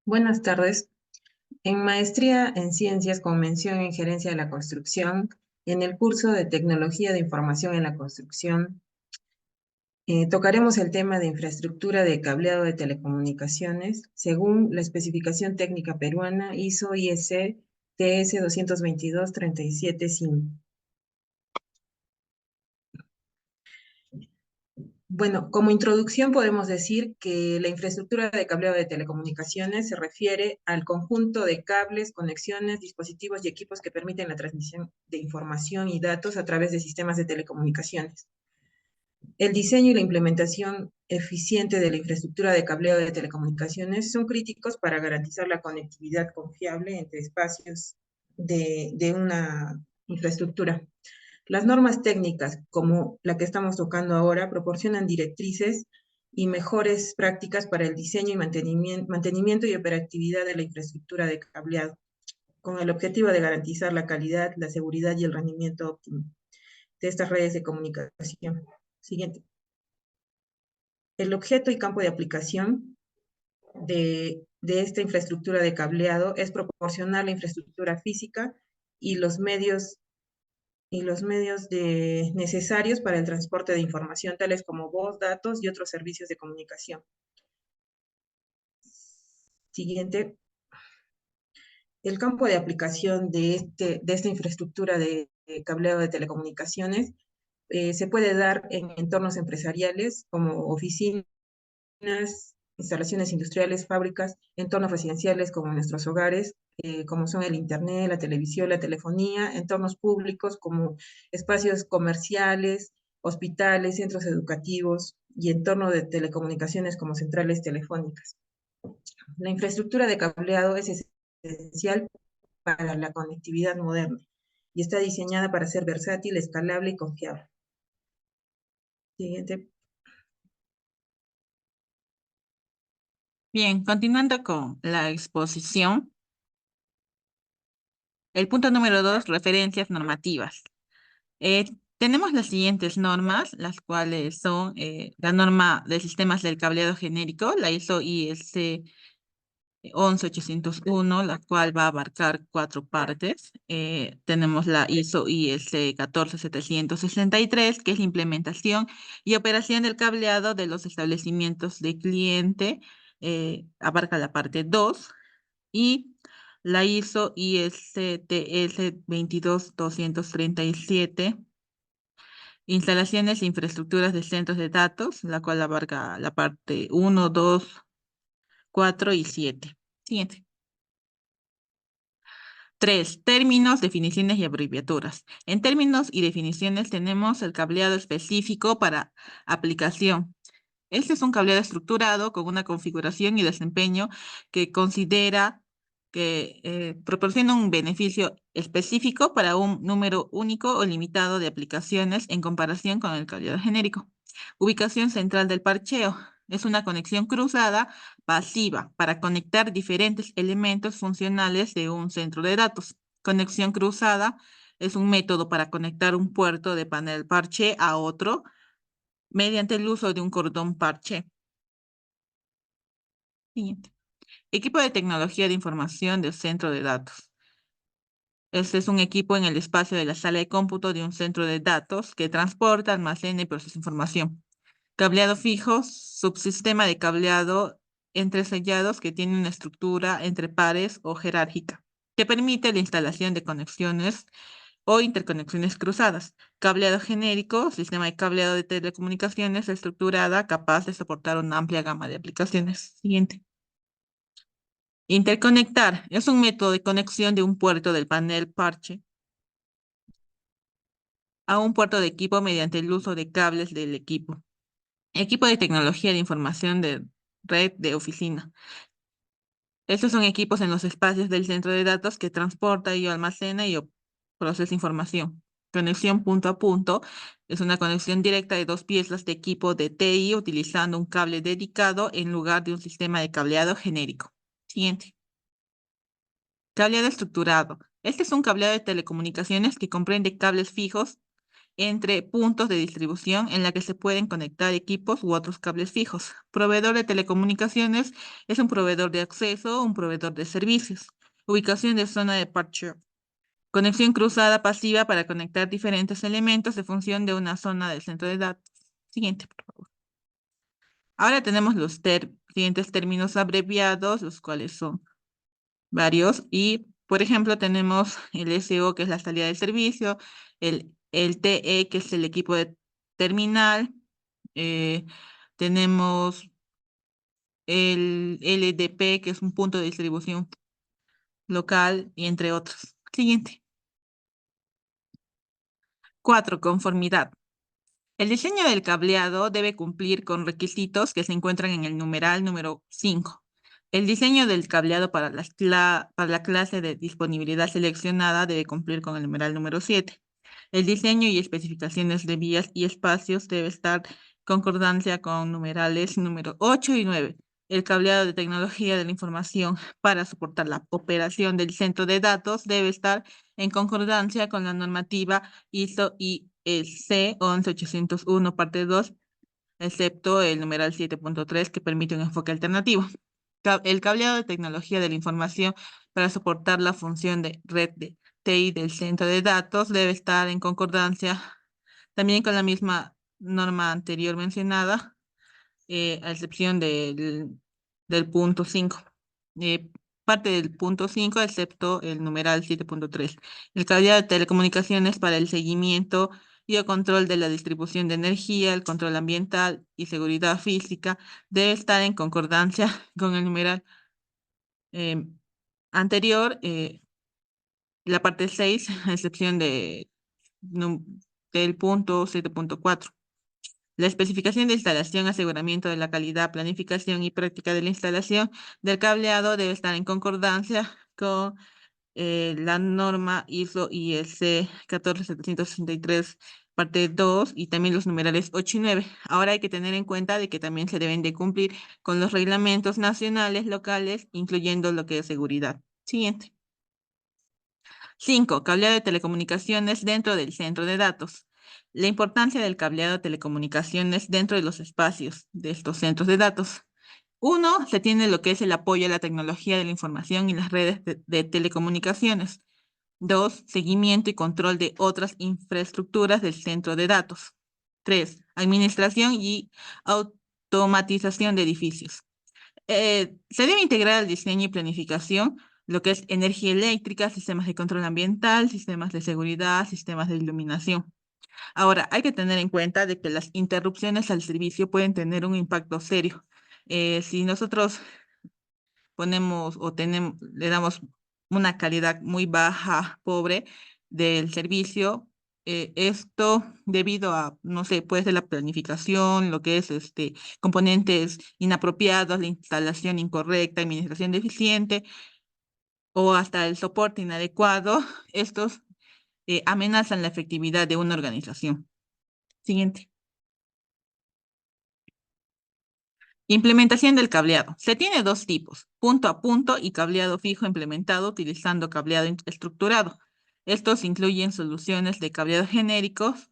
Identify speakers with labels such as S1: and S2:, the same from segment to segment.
S1: Buenas tardes. En Maestría en Ciencias con mención en Gerencia de la Construcción, en el curso de Tecnología de Información en la Construcción, tocaremos el tema de infraestructura de cableado de telecomunicaciones según la especificación técnica peruana ISO/IEC TS 222-375. Bueno, como introducción podemos decir que la infraestructura de cableado de telecomunicaciones se refiere al conjunto de cables, conexiones, dispositivos y equipos que permiten la transmisión de información y datos a través de sistemas de telecomunicaciones. El diseño y la implementación eficiente de la infraestructura de cableado de telecomunicaciones son críticos para garantizar la conectividad confiable entre espacios de una infraestructura. Las normas técnicas, como la que estamos tocando ahora, proporcionan directrices y mejores prácticas para el diseño y mantenimiento y operatividad de la infraestructura de cableado, con el objetivo de garantizar la calidad, la seguridad y el rendimiento óptimo de estas redes de comunicación. Siguiente. El objeto y campo de aplicación de esta infraestructura de cableado es proporcionar la infraestructura física y los medios necesarios para el transporte de información, tales como voz, datos y otros servicios de comunicación. Siguiente. El campo de aplicación de esta infraestructura de cableado de telecomunicaciones se puede dar en entornos empresariales como oficinas, instalaciones industriales, fábricas, entornos residenciales como nuestros hogares, como son el Internet, la televisión, la telefonía, entornos públicos como espacios comerciales, hospitales, centros educativos y entorno de telecomunicaciones como centrales telefónicas. La infraestructura de cableado es esencial para la conectividad moderna y está diseñada para ser versátil, escalable y confiable. Siguiente.
S2: Bien, continuando con la exposición, el punto número 2, referencias normativas. Tenemos las siguientes normas, las cuales son la norma de sistemas del cableado genérico, la ISO/IEC 11801, la cual va a abarcar 4 partes. Tenemos la ISO/IEC 14763, que es la implementación y operación del cableado de los establecimientos de cliente, abarca la parte 2, y la ISO/ISTS 22237, instalaciones e infraestructuras de centros de datos, la cual abarca la parte 1, 2, 4 y 7. Siguiente. 3. Términos, definiciones y abreviaturas. En términos y definiciones tenemos el cableado específico para aplicación. Este es un cableado estructurado con una configuración y desempeño que considera que proporciona un beneficio específico para un número único o limitado de aplicaciones en comparación con el cableado genérico. Ubicación central del parcheo. Es una conexión cruzada pasiva para conectar diferentes elementos funcionales de un centro de datos. Conexión cruzada es un método para conectar un puerto de panel parche a otro mediante el uso de un cordón parche. Siguiente. Equipo de tecnología de información del centro de datos. Este es un equipo en el espacio de la sala de cómputo de un centro de datos que transporta, almacena y procesa información. Cableado fijo, subsistema de cableado entre sellados que tiene una estructura entre pares o jerárquica, que permite la instalación de conexiones o interconexiones cruzadas. Cableado genérico, sistema de cableado de telecomunicaciones estructurada capaz de soportar una amplia gama de aplicaciones. Siguiente. Interconectar es un método de conexión de un puerto del panel parche a un puerto de equipo mediante el uso de cables del equipo. Equipo de tecnología de información de red de oficina. Estos son equipos en los espacios del centro de datos que transporta y almacena y procesa información. Conexión punto a punto es una conexión directa de dos piezas de equipo de TI utilizando un cable dedicado en lugar de un sistema de cableado genérico. Siguiente. Cableado estructurado. Este es un cableado de telecomunicaciones que comprende cables fijos entre puntos de distribución en la que se pueden conectar equipos u otros cables fijos. Proveedor de telecomunicaciones es un proveedor de acceso o un proveedor de servicios. Ubicación de zona de parche. Conexión cruzada pasiva para conectar diferentes elementos de función de una zona del centro de datos. Siguiente, por favor. Ahora tenemos los siguientes términos abreviados, los cuales son varios. Y, por ejemplo, tenemos el SO, que es la salida del servicio, el TE, que es el equipo de terminal. Tenemos el LDP, que es un punto de distribución local, y entre otros. Siguiente. 4. Conformidad. El diseño del cableado debe cumplir con requisitos que se encuentran en el numeral número 5. El diseño del cableado para la clase de disponibilidad seleccionada debe cumplir con el numeral número 7. El diseño y especificaciones de vías y espacios debe estar en concordancia con numerales número 8 y 9. El cableado de tecnología de la información para soportar la operación del centro de datos debe estar en concordancia con la normativa ISO IEC 11801, parte 2, excepto el numeral 7.3 que permite un enfoque alternativo. El cableado de tecnología de la información para soportar la función de red de TI del centro de datos debe estar en concordancia también con la misma norma anterior mencionada, a excepción del punto 5. Parte del punto 5, excepto el numeral 7.3. El cableado de telecomunicaciones para el seguimiento y el control de la distribución de energía, el control ambiental y seguridad física debe estar en concordancia con el numeral anterior, la parte 6, a excepción del punto 7.4. La especificación de instalación, aseguramiento de la calidad, planificación y práctica de la instalación del cableado debe estar en concordancia con la norma ISO IEC 14763, parte 2, y también los numerales 8 y 9. Ahora hay que tener en cuenta de que también se deben de cumplir con los reglamentos nacionales, locales, incluyendo lo que es seguridad. Siguiente. 5. Cableado de telecomunicaciones dentro del centro de datos. La importancia del cableado de telecomunicaciones dentro de los espacios de estos centros de datos. 1. Se tiene lo que es el apoyo a la tecnología de la información y las redes de telecomunicaciones. 2. Seguimiento y control de otras infraestructuras del centro de datos. 3. Administración y automatización de edificios. Se debe integrar al diseño y planificación lo que es energía eléctrica, sistemas de control ambiental, sistemas de seguridad, sistemas de iluminación. Ahora, hay que tener en cuenta de que las interrupciones al servicio pueden tener un impacto serio. Si nosotros ponemos o le damos una calidad muy baja, pobre del servicio, esto debido a, no sé, puede ser la planificación, lo que es componentes inapropiados, la instalación incorrecta, administración deficiente o hasta el soporte inadecuado, estos amenazan la efectividad de una organización. Siguiente. Implementación del cableado. Se tiene dos tipos, punto a punto y cableado fijo implementado utilizando cableado estructurado. Estos incluyen soluciones de cableado genéricos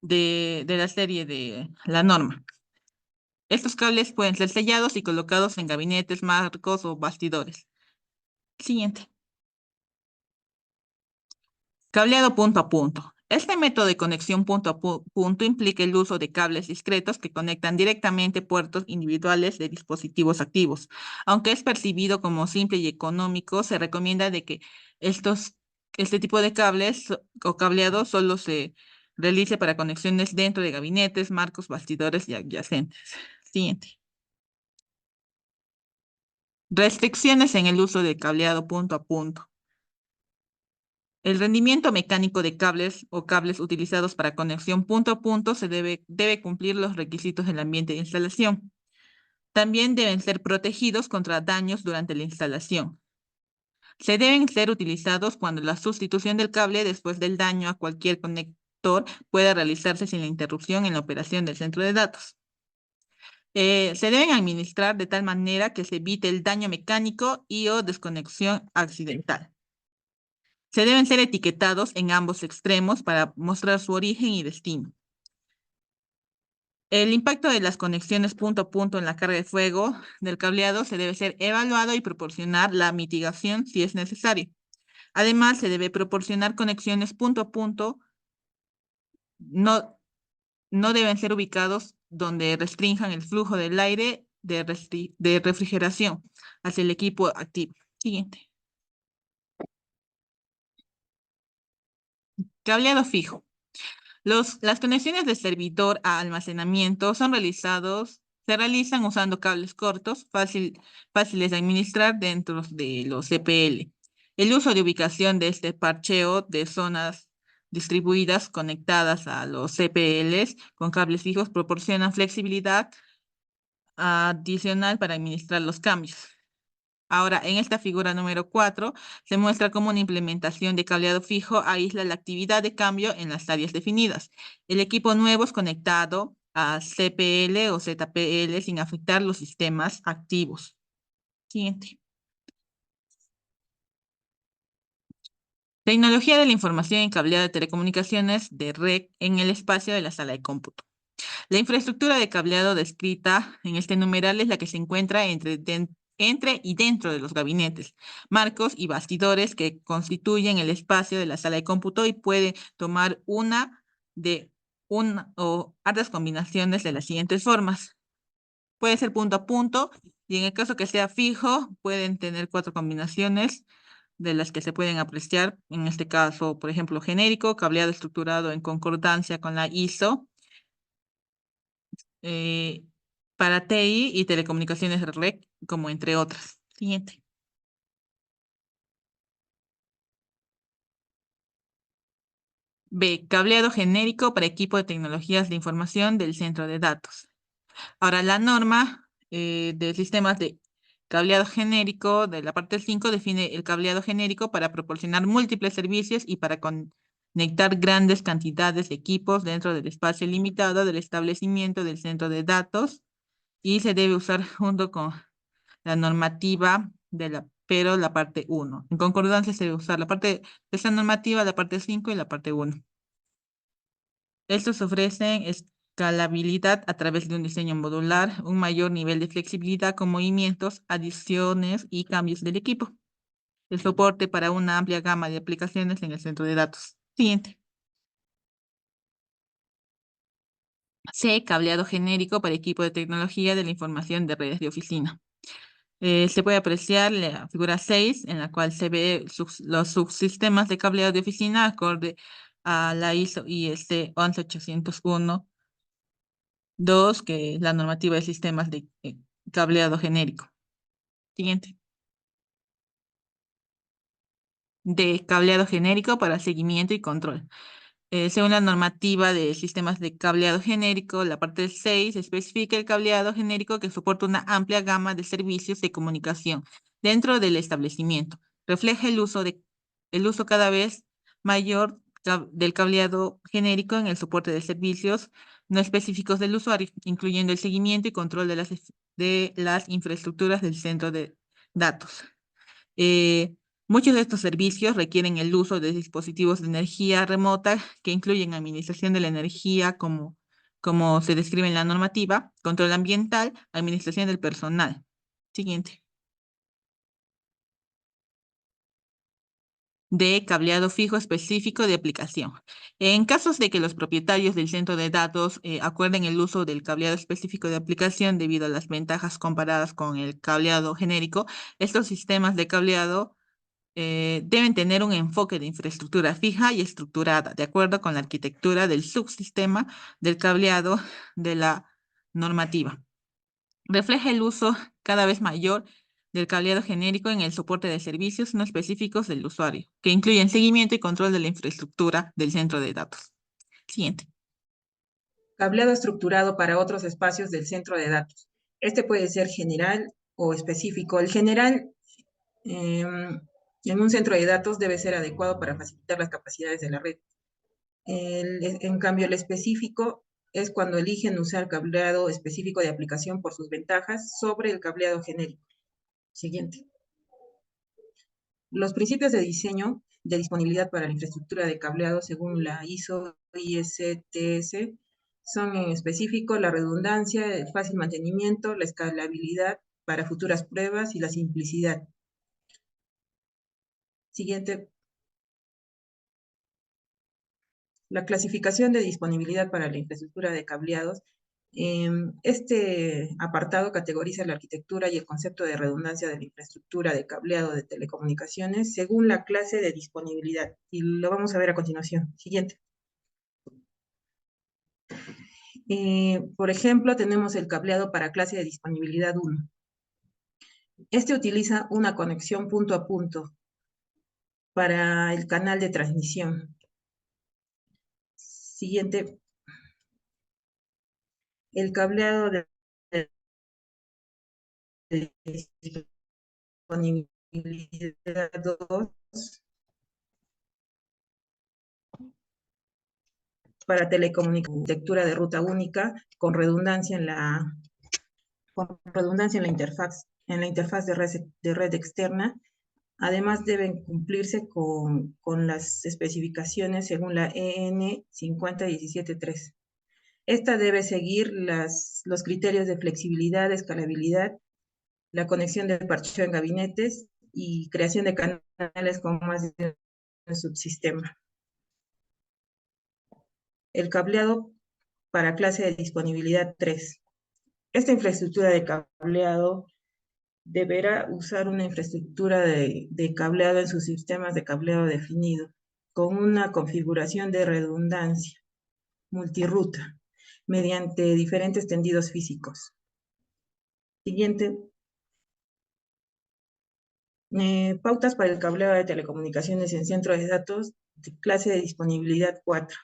S2: de la serie de la norma. Estos cables pueden ser sellados y colocados en gabinetes, marcos o bastidores. Siguiente. Cableado punto a punto. Este método de conexión punto a punto implica el uso de cables discretos que conectan directamente puertos individuales de dispositivos activos. Aunque es percibido como simple y económico, se recomienda de que este tipo de cables o cableado solo se realice para conexiones dentro de gabinetes, marcos, bastidores y adyacentes. Siguiente. Restricciones en el uso de cableado punto a punto. El rendimiento mecánico de cables o cables utilizados para conexión punto a punto debe cumplir los requisitos del ambiente de instalación. También deben ser protegidos contra daños durante la instalación. Se deben ser utilizados cuando la sustitución del cable después del daño a cualquier conector pueda realizarse sin la interrupción en la operación del centro de datos. Se deben administrar de tal manera que se evite el daño mecánico y o desconexión accidental. Se deben ser etiquetados en ambos extremos para mostrar su origen y destino. El impacto de las conexiones punto a punto en la carga de fuego del cableado se debe ser evaluado y proporcionar la mitigación si es necesario. Además, se debe proporcionar conexiones punto a punto. No deben ser ubicados donde restrinjan el flujo del aire de refrigeración hacia el equipo activo. Siguiente. Cableado fijo. Las conexiones de servidor a almacenamiento se realizan usando cables cortos, fáciles de administrar dentro de los CPL. El uso de ubicación de este parcheo de zonas distribuidas conectadas a los CPLs con cables fijos proporciona flexibilidad adicional para administrar los cambios. Ahora, en esta figura número 4, se muestra cómo una implementación de cableado fijo aísla la actividad de cambio en las áreas definidas. El equipo nuevo es conectado a CPL o ZPL sin afectar los sistemas activos. Siguiente. Tecnología de la información en cableado de telecomunicaciones de red en el espacio de la sala de cómputo. La infraestructura de cableado descrita en este numeral es la que se encuentra entre y dentro de los gabinetes, marcos y bastidores que constituyen el espacio de la sala de cómputo y puede tomar una o hartas combinaciones de las siguientes formas. Puede ser punto a punto y en el caso que sea fijo pueden tener 4 combinaciones de las que se pueden apreciar. En este caso, por ejemplo, genérico, cableado estructurado en concordancia con la ISO, para TI y telecomunicaciones de red, como entre otras. Siguiente. B. Cableado genérico para equipo de tecnologías de información del centro de datos. Ahora, la norma de sistemas de cableado genérico de la parte 5 define el cableado genérico para proporcionar múltiples servicios y para conectar grandes cantidades de equipos dentro del espacio limitado del establecimiento del centro de datos y se debe usar junto con la normativa pero la parte 1. En concordancia se debe usar la parte de esta normativa, la parte 5 y la parte 1. Estos ofrecen escalabilidad a través de un diseño modular, un mayor nivel de flexibilidad con movimientos, adiciones y cambios del equipo. El soporte para una amplia gama de aplicaciones en el centro de datos. Siguiente. C. Cableado genérico para equipo de tecnología de la información de redes de oficina. Se puede apreciar la figura 6, en la cual se ve los subsistemas de cableado de oficina acorde a la ISO IEC 11801. 2, que es la normativa de sistemas de cableado genérico. Siguiente. De cableado genérico para seguimiento y control. Según la normativa de sistemas de cableado genérico, la parte 6 especifica el cableado genérico que soporta una amplia gama de servicios de comunicación dentro del establecimiento. Refleja el uso cada vez mayor del cableado genérico en el soporte de servicios no específicos del usuario, incluyendo el seguimiento y control de las infraestructuras del centro de datos. Muchos de estos servicios requieren el uso de dispositivos de energía remota que incluyen administración de la energía como se describe en la normativa, control ambiental, administración del personal. Siguiente. De cableado fijo específico de aplicación. En casos de que los propietarios del centro de datos acuerden el uso del cableado específico de aplicación debido a las ventajas comparadas con el cableado genérico, estos sistemas de cableado deben tener un enfoque de infraestructura fija y estructurada, de acuerdo con la arquitectura del subsistema del cableado de la normativa. Refleja el uso cada vez mayor del cableado genérico en el soporte de servicios no específicos del usuario, que incluyen seguimiento y control de la infraestructura del centro de datos. Siguiente.
S1: Cableado estructurado para otros espacios del centro de datos. Este puede ser general o específico. El general en un centro de datos debe ser adecuado para facilitar las capacidades de la red. En cambio, el específico es cuando eligen usar cableado específico de aplicación por sus ventajas sobre el cableado genérico. Siguiente. Los principios de diseño de disponibilidad para la infraestructura de cableado según la ISO ISTS son en específico la redundancia, el fácil mantenimiento, la escalabilidad para futuras pruebas y la simplicidad. Siguiente. La clasificación de disponibilidad para la infraestructura de cableados. Este apartado categoriza la arquitectura y el concepto de redundancia de la infraestructura de cableado de telecomunicaciones según la clase de disponibilidad. Y lo vamos a ver a continuación. Siguiente. Por ejemplo, tenemos el cableado para clase de disponibilidad 1. Este utiliza una conexión punto a punto para el canal de transmisión. Siguiente. El cableado de disponibilidad 2 para telecomunicación, arquitectura de ruta única con redundancia en la interfaz de red externa. Además, deben cumplirse con las especificaciones según la EN 50173. Esta debe seguir los criterios de flexibilidad, escalabilidad, la conexión de parcheo en gabinetes y creación de canales con más de un subsistema. El cableado para clase de disponibilidad 3. Esta infraestructura de cableado deberá usar una infraestructura de cableado en sus sistemas de cableado definido, con una configuración de redundancia multirruta, mediante diferentes tendidos físicos. Siguiente. Pautas para el cableado de telecomunicaciones en centro de datos de clase de disponibilidad 4.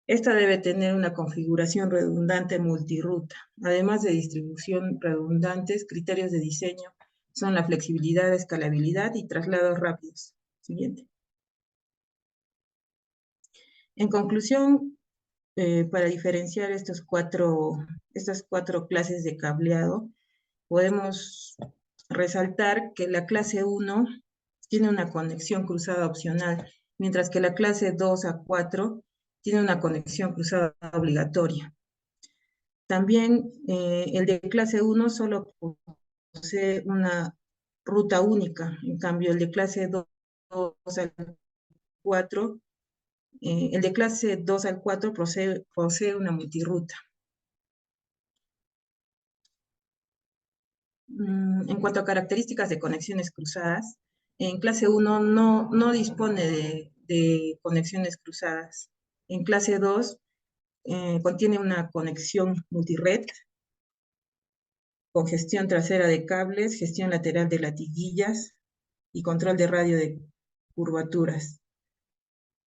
S1: Esta debe tener una configuración redundante multirruta. Además de distribución redundantes, criterios de diseño son la flexibilidad, escalabilidad y traslados rápidos. Siguiente. En conclusión, para diferenciar estas cuatro clases de cableado, podemos resaltar que la clase 1 tiene una conexión cruzada opcional, mientras que la clase 2 a 4 tiene una conexión cruzada obligatoria. También el de clase 1 solo posee una ruta única, en cambio el de clase 2 al 4, el de clase 2 al 4 posee una multirruta. En cuanto a características de conexiones cruzadas, en clase 1 no dispone de conexiones cruzadas. En clase 2 contiene una conexión multired con gestión trasera de cables, gestión lateral de latiguillas y control de radio de curvaturas.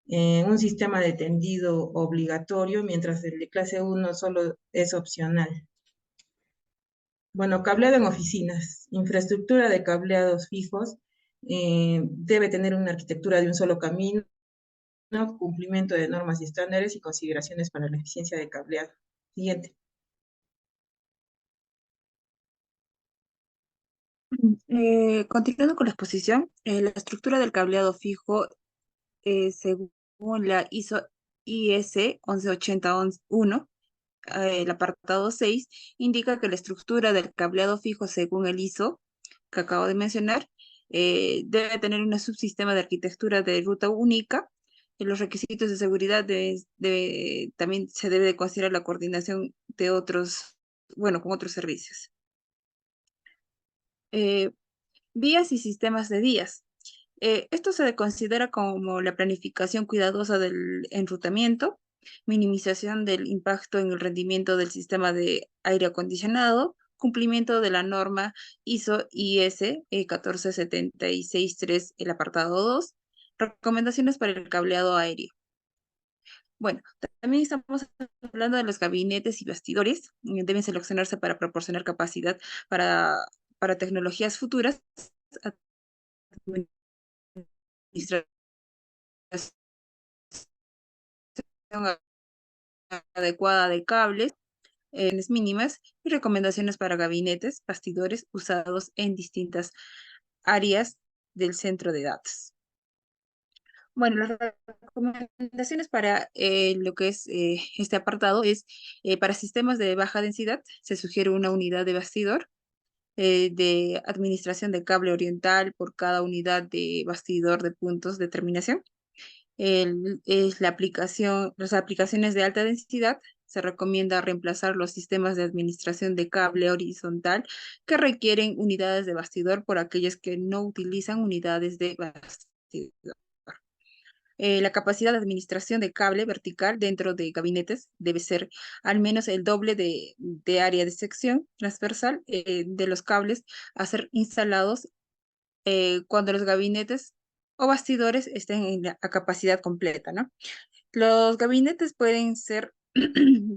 S1: Un sistema de tendido obligatorio, mientras el de clase 1 solo es opcional. Bueno, cableado en oficinas. Infraestructura de cableados fijos debe tener una arquitectura de un solo camino, cumplimiento de normas y estándares y consideraciones para la eficiencia de cableado. Siguiente.
S3: Continuando con la exposición, la estructura del cableado fijo, según la ISO IS 11801, el apartado 6, indica que la estructura del cableado fijo según el ISO que acabo de mencionar debe tener un subsistema de arquitectura de ruta única. En los requisitos de seguridad también se debe de considerar la coordinación de otros, bueno, con otros servicios. Vías y sistemas de vías. Esto se considera como la planificación cuidadosa del enrutamiento, minimización del impacto en el rendimiento del sistema de aire acondicionado, cumplimiento de la norma ISO IS 14763, el apartado 2, recomendaciones para el cableado aéreo. Bueno, también estamos hablando de los gabinetes y bastidores. Deben seleccionarse para proporcionar capacidad para tecnologías futuras, administración adecuada de cables, mínimas y recomendaciones para gabinetes, bastidores usados en distintas áreas del centro de datos. Bueno, las recomendaciones para lo que es este apartado es, para sistemas de baja densidad, se sugiere una unidad de bastidor de administración de cable oriental por cada unidad de bastidor de puntos de terminación. Es las aplicaciones de alta densidad, se recomienda reemplazar los sistemas de administración de cable horizontal que requieren unidades de bastidor por aquellos que no utilizan unidades de bastidor. La capacidad de administración de cable vertical dentro de gabinetes debe ser al menos el doble de área de sección transversal de los cables a ser instalados cuando los gabinetes o bastidores estén en la a capacidad completa, ¿no? Los gabinetes pueden ser,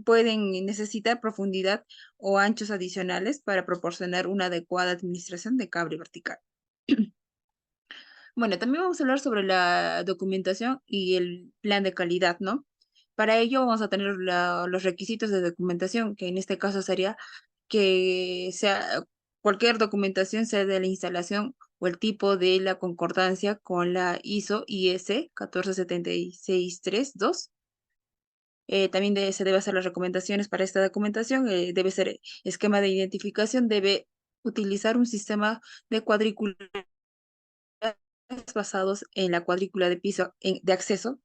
S3: pueden necesitar profundidad o anchos adicionales para proporcionar una adecuada administración de cable vertical. Bueno, también vamos a hablar sobre la documentación y el plan de calidad, ¿no? Para ello vamos a tener los requisitos de documentación, que en este caso sería que sea cualquier documentación, sea de la instalación o el tipo de la concordancia con la ISO IS 14763-2. También se debe hacer las recomendaciones para esta documentación. Debe ser esquema de identificación, debe utilizar un sistema de cuadrícula basados en la cuadrícula de piso de acceso.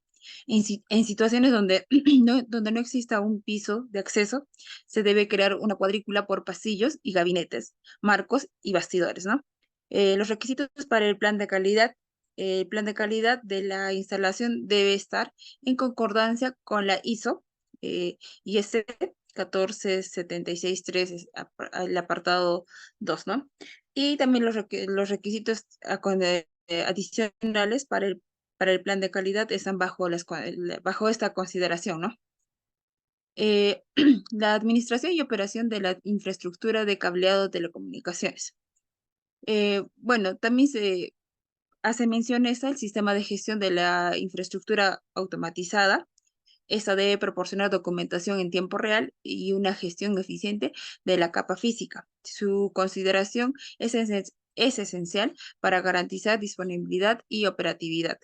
S3: En situaciones donde no exista un piso de acceso, se debe crear una cuadrícula por pasillos y gabinetes, marcos y bastidores, ¿no? Los requisitos para el plan de calidad. El plan de calidad de la instalación debe estar en concordancia con la ISO IS 14763, el apartado 2, ¿no? Y también los requisitos adicionales para el plan de calidad están bajo esta consideración, ¿no? La administración y operación de la infraestructura de cableado de telecomunicaciones. Bueno, también se hace mención al sistema de gestión de la infraestructura automatizada. Esta debe proporcionar documentación en tiempo real y una gestión eficiente de la capa física. Su consideración es esencial para garantizar disponibilidad y operatividad.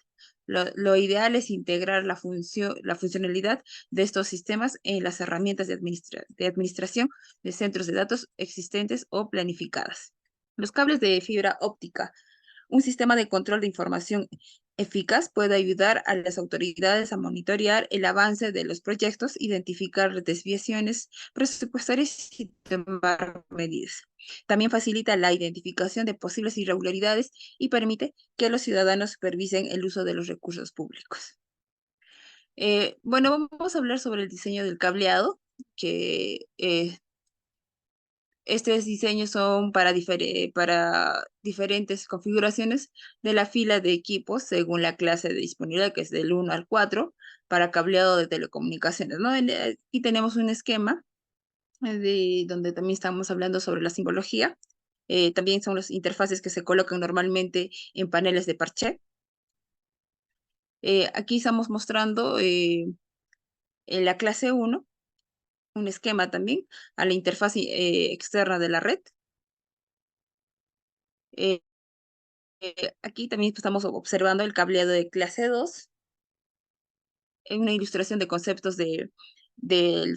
S3: Lo ideal es integrar la funcionalidad de estos sistemas en las herramientas de administración de centros de datos existentes o planificadas. Los cables de fibra óptica. Un sistema de control de información eficaz puede ayudar a las autoridades a monitorear el avance de los proyectos, identificar desviaciones presupuestarias y tomar medidas. También facilita la identificación de posibles irregularidades y permite que los ciudadanos supervisen el uso de los recursos públicos. Bueno, vamos a hablar sobre el diseño del cableado, que estos diseños son para diferentes configuraciones de la fila de equipos según la clase de disponibilidad, que es del 1 al 4, para cableado de telecomunicaciones, ¿no? Aquí tenemos un esquema donde también estamos hablando sobre la simbología. También son las interfaces que se colocan normalmente en paneles de parche. Aquí estamos mostrando en la clase 1 un esquema también a la interfaz externa de la red. Aquí también estamos observando el cableado de clase 2, en una ilustración de conceptos del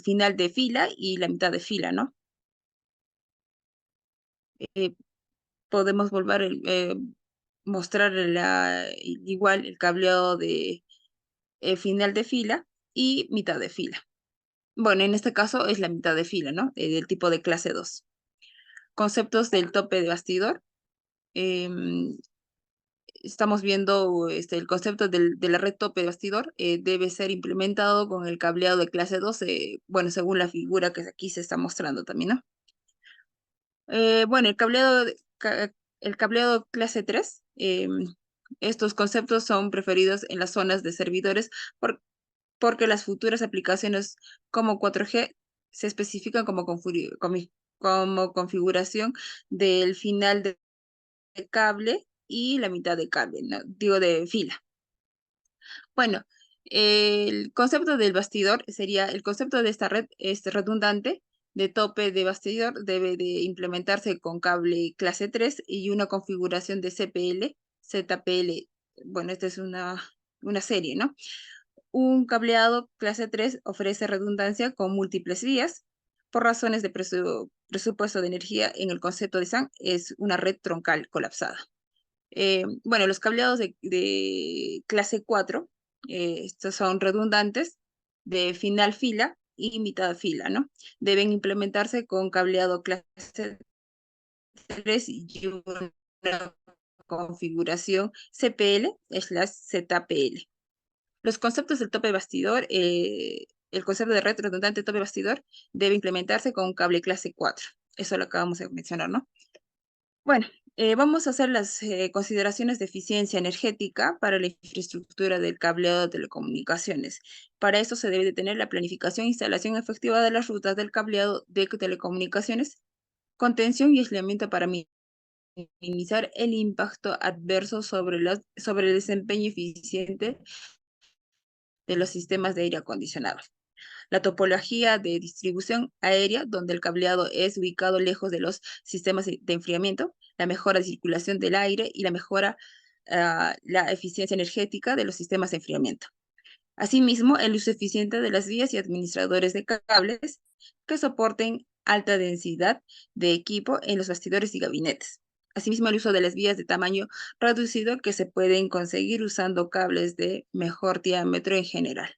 S3: final de fila y la mitad de fila, ¿no? Podemos mostrar igual el cableado de final de fila y mitad de fila. Bueno, en este caso es la mitad de fila, ¿no? Del tipo de clase 2. Conceptos del tope de bastidor. Estamos viendo el concepto de la red tope de bastidor, debe ser implementado con el cableado de clase 2, bueno, según la figura que aquí se está mostrando también, ¿no? Bueno, el cableado clase 3, estos conceptos son preferidos en las zonas de servidores porque las futuras aplicaciones como 4G se especifican como configuración del final de cable y la mitad de cable, ¿no? Digo, de fila. Bueno, el concepto del bastidor sería, el concepto de esta red es redundante, de tope de bastidor debe de implementarse con cable clase 3 y una configuración de CPL ZPL. Bueno, esta es una serie, ¿no? Un cableado clase 3 ofrece redundancia con múltiples vías. Por razones de presupuesto de energía, en el concepto de SAN es una red troncal colapsada. Bueno, los cableados de clase 4, estos son redundantes de final fila y mitad fila, ¿no? Deben implementarse con cableado clase 3 y una configuración CPL/ZPL. Los conceptos del tope bastidor, el concepto de red redundante tope bastidor debe implementarse con un cable clase 4. Eso lo acabamos de mencionar, ¿no? Bueno, vamos a hacer las consideraciones de eficiencia energética para la infraestructura del cableado de telecomunicaciones. Para eso se debe de tener la planificación e instalación efectiva de las rutas del cableado de telecomunicaciones, contención y aislamiento para minimizar el impacto adverso sobre el desempeño eficiente de los sistemas de aire acondicionado. La topología de distribución aérea, donde el cableado es ubicado lejos de los sistemas de enfriamiento, la mejora de circulación del aire y la mejora la eficiencia energética de los sistemas de enfriamiento. Asimismo, el uso eficiente de las vías y administradores de cables que soporten alta densidad de equipo en los bastidores y gabinetes. Asimismo, el uso de las vías de tamaño reducido que se pueden conseguir usando cables de mejor diámetro en general.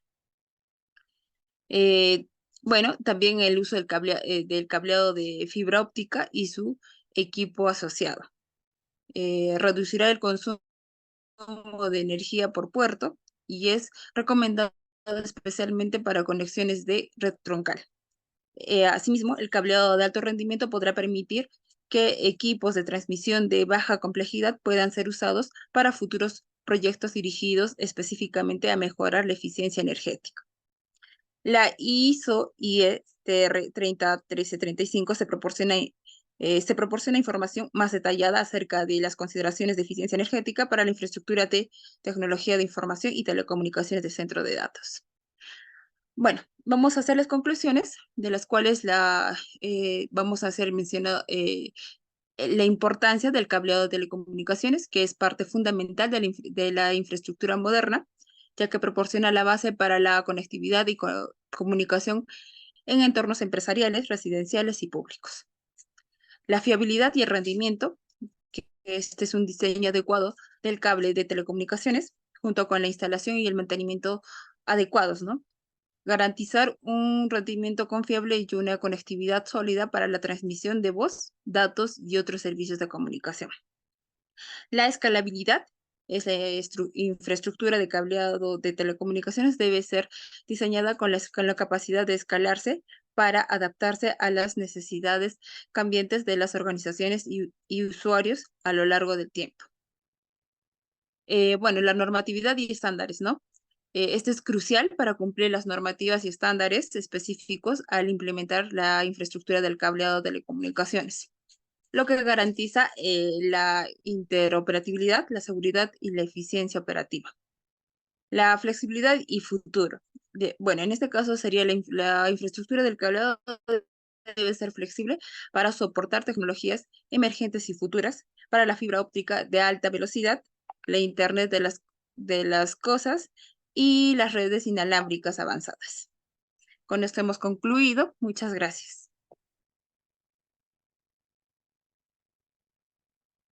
S3: Bueno, también el uso del cableado de fibra óptica y su equipo asociado. Reducirá el consumo de energía por puerto y es recomendado especialmente para conexiones de red troncal. Asimismo, el cableado de alto rendimiento podrá permitir que equipos de transmisión de baja complejidad puedan ser usados para futuros proyectos dirigidos específicamente a mejorar la eficiencia energética. La ISO IETR 301335 se proporciona información más detallada acerca de las consideraciones de eficiencia energética para la infraestructura de tecnología de información y telecomunicaciones de centro de datos. Bueno, vamos a hacer las conclusiones, de las cuales vamos a hacer mencionado la importancia del cableado de telecomunicaciones, que es parte fundamental de la infraestructura moderna, ya que proporciona la base para la conectividad y comunicación en entornos empresariales, residenciales y públicos. La fiabilidad y el rendimiento, que este es un diseño adecuado del cable de telecomunicaciones, junto con la instalación y el mantenimiento adecuados, ¿no? Garantizar un rendimiento confiable y una conectividad sólida para la transmisión de voz, datos y otros servicios de comunicación. La escalabilidad es la infraestructura de cableado de telecomunicaciones debe ser diseñada con la capacidad de escalarse para adaptarse a las necesidades cambiantes de las organizaciones y usuarios a lo largo del tiempo. Bueno, la normatividad y estándares, ¿no? Esto es crucial para cumplir las normativas y estándares específicos al implementar la infraestructura del cableado de telecomunicaciones, lo que garantiza la interoperabilidad, la seguridad y la eficiencia operativa. La flexibilidad y futuro. Bueno, en este caso sería la infraestructura del cableado debe ser flexible para soportar tecnologías emergentes y futuras, para la fibra óptica de alta velocidad, la Internet de las cosas y las redes inalámbricas avanzadas. Con esto hemos concluido. Muchas gracias.